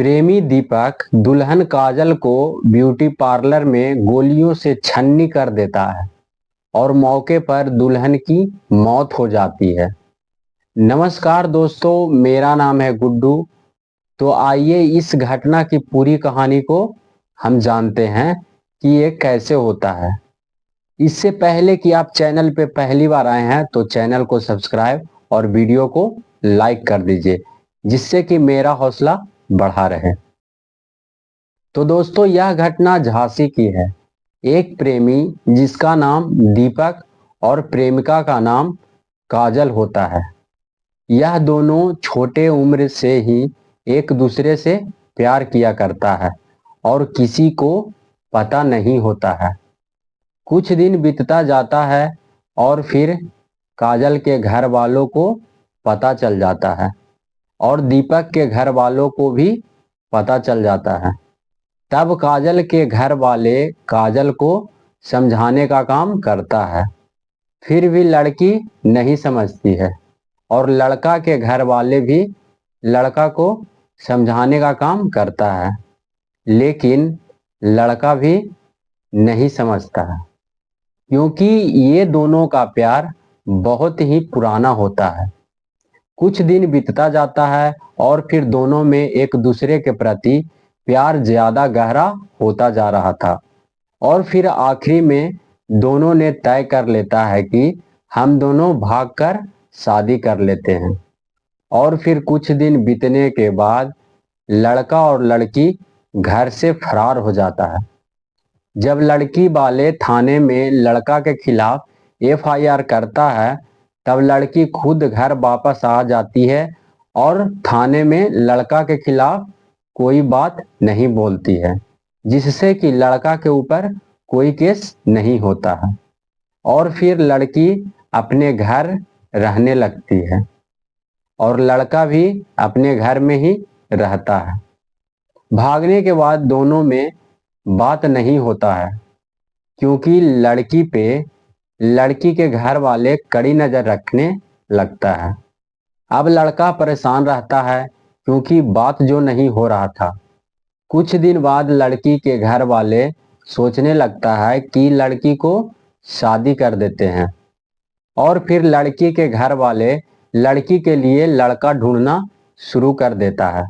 प्रेमी दीपक दुल्हन काजल को ब्यूटी पार्लर में गोलियों से छन्नी कर देता है और मौके पर दुल्हन की मौत हो जाती है। नमस्कार दोस्तों, मेरा नाम है गुड्डू। तो आइए इस घटना की पूरी कहानी को हम जानते हैं कि ये कैसे होता है। इससे पहले कि आप चैनल पे पहली बार आए हैं तो चैनल को सब्सक्राइब और वीडियो को लाइक कर दीजिए, जिससे कि मेरा हौसला बढ़ा रहे। तो दोस्तों, यह घटना झांसी की है। एक प्रेमी जिसका नाम दीपक और प्रेमिका का नाम काजल होता है। यह दोनों छोटे उम्र से ही एक दूसरे से प्यार किया करता है और किसी को पता नहीं होता है। कुछ दिन बीतता जाता है और फिर काजल के घर वालों को पता चल जाता है और दीपक के घर वालों को भी पता चल जाता है। तब काजल के घर वाले काजल को समझाने का काम करता है, फिर भी लड़की नहीं समझती है और लड़का के घर वाले भी लड़का को समझाने का काम करता है, लेकिन लड़का भी नहीं समझता है, क्योंकि ये दोनों का प्यार बहुत ही पुराना होता है। कुछ दिन बीतता जाता है और फिर दोनों में एक दूसरे के प्रति प्यार ज्यादा गहरा होता जा रहा था और फिर आखिरी में दोनों ने तय कर लेता है कि हम दोनों भागकर शादी कर लेते हैं। और फिर कुछ दिन बीतने के बाद लड़का और लड़की घर से फरार हो जाता है। जब लड़की वाले थाने में लड़का के खिलाफ एफआईआर करता है, तब लड़की खुद घर वापस आ जाती है और थाने में लड़का के खिलाफ कोई बात नहीं बोलती है, जिससे कि लड़का के ऊपर कोई केस नहीं होता है। और फिर लड़की अपने घर रहने लगती है और लड़का भी अपने घर में ही रहता है। भागने के बाद दोनों में बात नहीं होता है, क्योंकि लड़की पे लड़की के घर वाले कड़ी नजर रखने लगता है। अब लड़का परेशान रहता है, क्योंकि बात जो नहीं हो रहा था। कुछ दिन बाद लड़की के घर वाले सोचने लगता है कि लड़की को शादी कर देते हैं और फिर लड़की के घर वाले लड़की के लिए लड़का ढूंढना शुरू कर देता है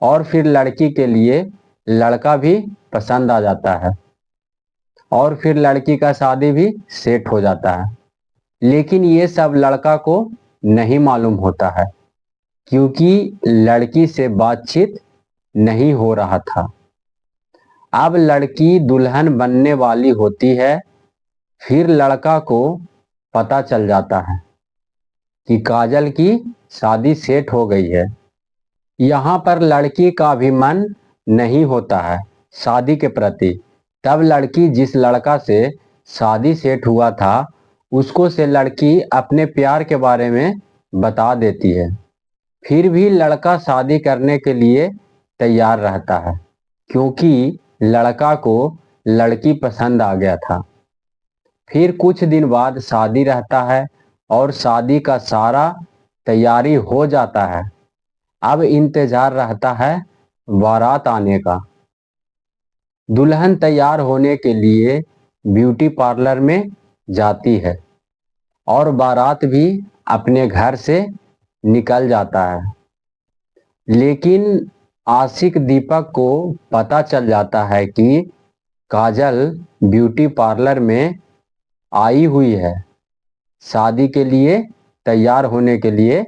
और फिर लड़की के लिए लड़का भी पसंद आ जाता है और फिर लड़की का शादी भी सेट हो जाता है। लेकिन ये सब लड़का को नहीं मालूम होता है, क्योंकि लड़की से बातचीत नहीं हो रहा था। अब लड़की दुल्हन बनने वाली होती है। फिर लड़का को पता चल जाता है कि काजल की शादी सेट हो गई है। यहाँ पर लड़की का भी मन नहीं होता है शादी के प्रति। तब लड़की जिस लड़का से शादी सेट हुआ था, उसको से लड़की अपने प्यार के बारे में बता देती है। फिर भी लड़का शादी करने के लिए तैयार रहता है, क्योंकि लड़का को लड़की पसंद आ गया था। फिर कुछ दिन बाद शादी रहता है और शादी का सारा तैयारी हो जाता है। अब इंतजार रहता है बारात आने का। दुल्हन तैयार होने के लिए ब्यूटी पार्लर में जाती है और बारात भी अपने घर से निकल जाता है। लेकिन आशिक दीपक को पता चल जाता है कि काजल ब्यूटी पार्लर में आई हुई है शादी के लिए तैयार होने के लिए।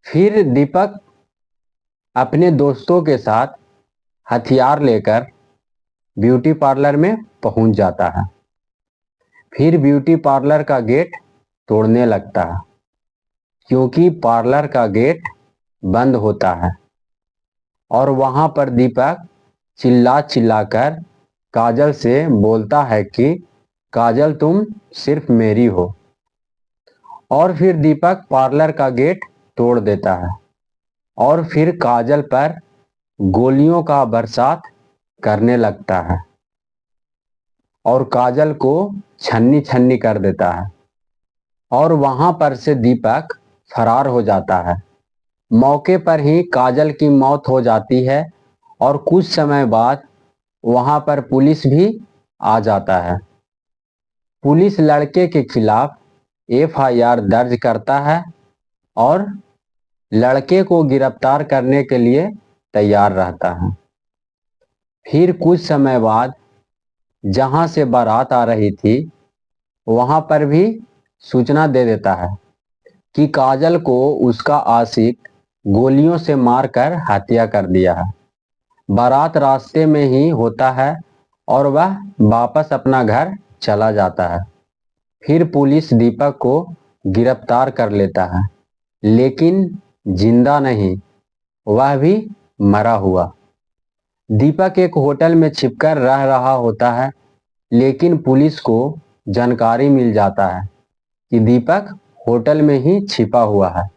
फिर दीपक अपने दोस्तों के साथ हथियार लेकर ब्यूटी पार्लर में पहुंच जाता है। फिर ब्यूटी पार्लर का गेट तोड़ने लगता है, क्योंकि पार्लर का गेट बंद होता है और वहां पर दीपक चिल्ला चिल्लाकर काजल से बोलता है कि काजल, तुम सिर्फ मेरी हो। और फिर दीपक पार्लर का गेट तोड़ देता है और फिर काजल पर गोलियों का बरसात करने लगता है और काजल को छन्नी छन्नी कर देता है और वहां पर से दीपक फरार हो जाता है। मौके पर ही काजल की मौत हो जाती है और कुछ समय बाद वहां पर पुलिस भी आ जाता है। पुलिस लड़के के खिलाफ एफआईआर दर्ज करता है और लड़के को गिरफ्तार करने के लिए तैयार रहता है। फिर कुछ समय बाद जहां से बारात आ रही थी वहां पर भी सूचना दे देता है कि काजल को उसका आशिक गोलियों से मारकर हत्या कर दिया है। बारात रास्ते में ही होता है और वह वापस अपना घर चला जाता है। फिर पुलिस दीपक को गिरफ्तार कर लेता है, लेकिन जिंदा नहीं, वह भी मरा हुआ। दीपक एक होटल में छिपकर रह रहा होता है, लेकिन पुलिस को जानकारी मिल जाता है कि दीपक होटल में ही छिपा हुआ है।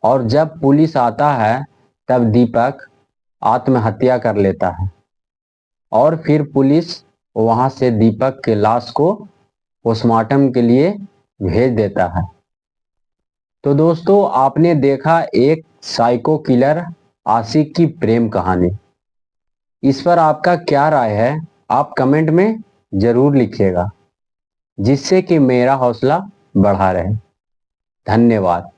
और जब पुलिस आता है तब दीपक आत्महत्या कर लेता है और फिर पुलिस वहां से दीपक के लाश को पोस्टमार्टम के लिए भेज देता है। तो दोस्तों, आपने देखा एक साइको किलर आशिक की प्रेम कहानी। इस पर आपका क्या राय है, आप कमेंट में जरूर लिखिएगा, जिससे कि मेरा हौसला बढ़ा रहे। धन्यवाद।